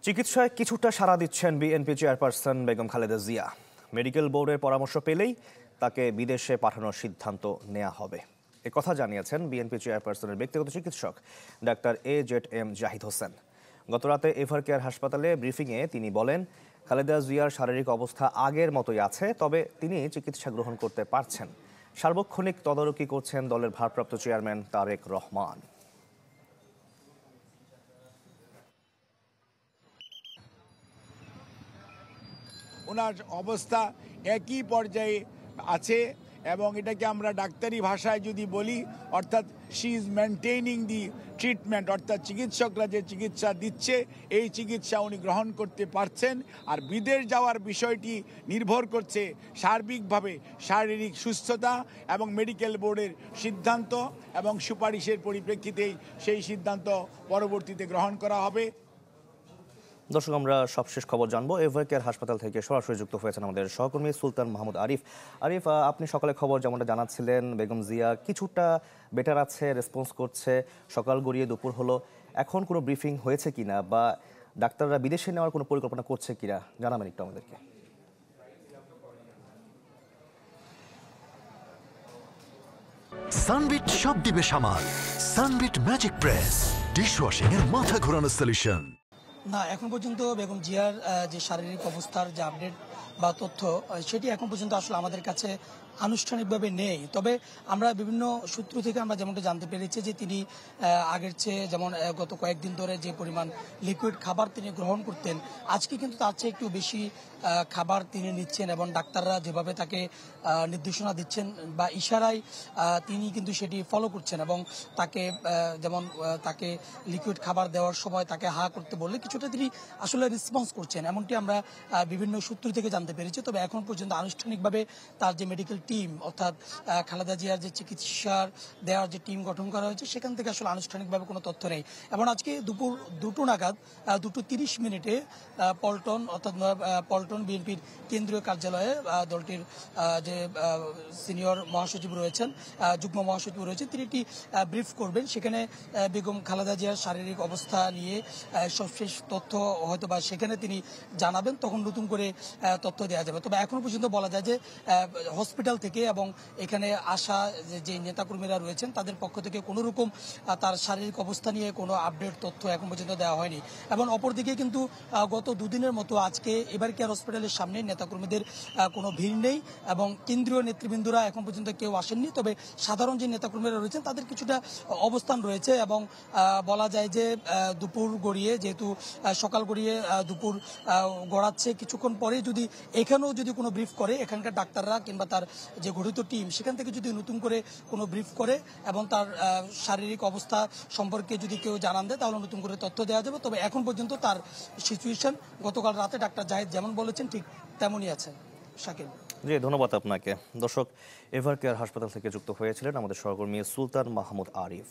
চিকিৎসায় কিছুটা সাড়া দিচ্ছেন BNP chairperson Begum Khaleda Zia. Medical বোর্ডের পরামর্শ পেলেই তাকে বিদেশে পাঠানোর সিদ্ধান্ত নেওয়া হবে, কথা জানিয়েছেন বিএনপি চেয়ারপারসনের ব্যক্তিগত চিকিৎসক ডাক্তার AZM জাহিদ হোসেন। গতরাতে এভারকেয়ার হাসপাতালে ব্রিফিংয়ে তিনি বলেন, খালেদা জিয়ার শারীরিক অবস্থা আগের মতোই আছে, তবে তিনি চিকিৎসা গ্রহণ করতে পারছেন। সার্বক্ষণিক তদারকি করছেন দলের ভারপ্রাপ্ত চেয়ারম্যান তারেক রহমান। ওনার অবস্থা একই পর্যায়ে আছে এবং এটাকে আমরা ডাক্তারি ভাষায় যদি বলি, অর্থাৎ শি ইজ মেনটেইনিং দি ট্রিটমেন্ট, অর্থাৎ চিকিৎসকরা যে চিকিৎসা দিচ্ছে এই চিকিৎসা উনি গ্রহণ করতে পারছেন। আর বিদেশ যাওয়ার বিষয়টি নির্ভর করছে সার্বিকভাবে শারীরিক সুস্থতা এবং মেডিকেল বোর্ডের সিদ্ধান্ত এবং সুপারিশের পরিপ্রেক্ষিতেই সেই সিদ্ধান্ত পরবর্তীতে গ্রহণ করা হবে। দর্শক, আমরা সবশেষ খবর জানবো। এভারকেয়ার হাসপাতাল থেকে সরাসরি যুক্ত হয়েছেন আমাদের সহকর্মী সুলতান মাহমুদ আরিফ। আরিফ, আপনি সকালে খবর যেমনটা জানাচ্ছিলেন, বেগম জিয়া কিছুটা বেটার আছে, রেসপন্স করছে, সকাল গড়িয়ে দুপুর হলো। এখন কোনো ব্রিফিং হয়েছে কিনা বা ডাক্তাররা বিদেশে নেওয়ার কোনো পরিকল্পনা করছে কিনা জানাবেন একটু আমাদেরকে। সানবিট সব দিবে সামাল। সানবিট ম্যাজিক প্রেস ডিশওয়াশিং এর মাথা ঘোরানো সলিউশন। না, এখন পর্যন্ত বেগম জিয়ার যে শারীরিক অবস্থার যে আপডেট বা তথ্য, সেটি এখন পর্যন্ত আসলে আমাদের কাছে আনুষ্ঠানিকভাবে নেই। তবে আমরা বিভিন্ন সূত্র থেকে আমরা যেমনটা জানতে পেরেছি যে তিনি আগের চেয়ে, যেমন গত কয়েকদিন ধরে যে পরিমাণ লিকুইড খাবার তিনি গ্রহণ করতেন, আজকে কিন্তু তার চেয়ে একটু বেশি খাবার তিনি নিচ্ছেন এবং ডাক্তাররা যেভাবে তাকে নির্দেশনা দিচ্ছেন বা ইশারায় তিনি কিন্তু সেটি ফলো করছেন এবং তাকে যেমন তাকে লিকুইড খাবার দেওয়ার সময় তাকে হা করতে বললে কিছুটা তিনি আসলে রেসপন্স করছেন, এমনটি আমরা বিভিন্ন সূত্র থেকে জানতে পেরেছি। তবে এখন পর্যন্ত আনুষ্ঠানিকভাবে তার যে মেডিকেল টিম, অর্থাৎ খালেদা জিয়ার যে চিকিৎসার দেওয়ার যে টিম গঠন করা হয়েছে, সেখান থেকে আসলে আনুষ্ঠানিকভাবে কোনো তথ্য নেই। এবং আজকে দুপুর 2টো নাগাদ 2:30 পল্টন, অর্থাৎ পল্টন বিএনপির কেন্দ্রীয় কার্যালয়ে দলটির যে সিনিয়র মহাসচিব রয়েছেন, যুগ্ম মহাসচিব রয়েছেন, তিনি একটি ব্রিফ করবেন। সেখানে বেগম খালেদা জিয়ার শারীরিক অবস্থা নিয়ে সবশেষ তথ্য হয়তো বা সেখানে তিনি জানাবেন, তখন নতুন করে তথ্য দেওয়া যাবে। তবে এখনো পর্যন্ত বলা যায় যে হসপিটাল থেকে এবং এখানে আসা যে নেতাকর্মীরা রয়েছেন তাদের পক্ষ থেকে কোনো রকম তার শারীরিক অবস্থা নিয়ে কোনো আপডেট তথ্য এখন পর্যন্ত দেওয়া হয়নি। এবং অপরদিকে কিন্তু গত দুদিনের মতো আজকে এভারকেয়ার হসপিটালের সামনে নেতাকর্মীদের কোনো ভিড় নেই এবং কেন্দ্রীয় নেতৃবৃন্দরা এখন পর্যন্ত কেউ আসেননি। তবে সাধারণ যে নেতাকর্মীরা রয়েছেন তাদের কিছুটা অবস্থান রয়েছে এবং বলা যায় যে দুপুর গড়িয়ে, যেহেতু সকাল গড়িয়ে দুপুর গড়াচ্ছে, কিছুক্ষণ পরে যদি এখানেও যদি কোনো ব্রিফ করে, এখানকার ডাক্তাররা কিংবা তার যে গঠিত টিম সেখান থেকে যদি নতুন করে কোনো ব্রিফ করে এবং তার শারীরিক অবস্থা সম্পর্কে যদি কেউ জানান দেয়, তাহলে নতুন করে তথ্য দেওয়া যাবে। তবে এখন পর্যন্ত তার সিচুয়েশন গতকাল রাতে ডাক্তার জাহিদ যেমন বলেছেন ঠিক তেমনই আছে। শাকিল জি, ধন্যবাদ আপনাকে। দর্শক, এভারকেয়ার হাসপাতাল থেকে যুক্ত হয়েছিলেন আমাদের সহকর্মী সুলতান মাহমুদ আরিফ।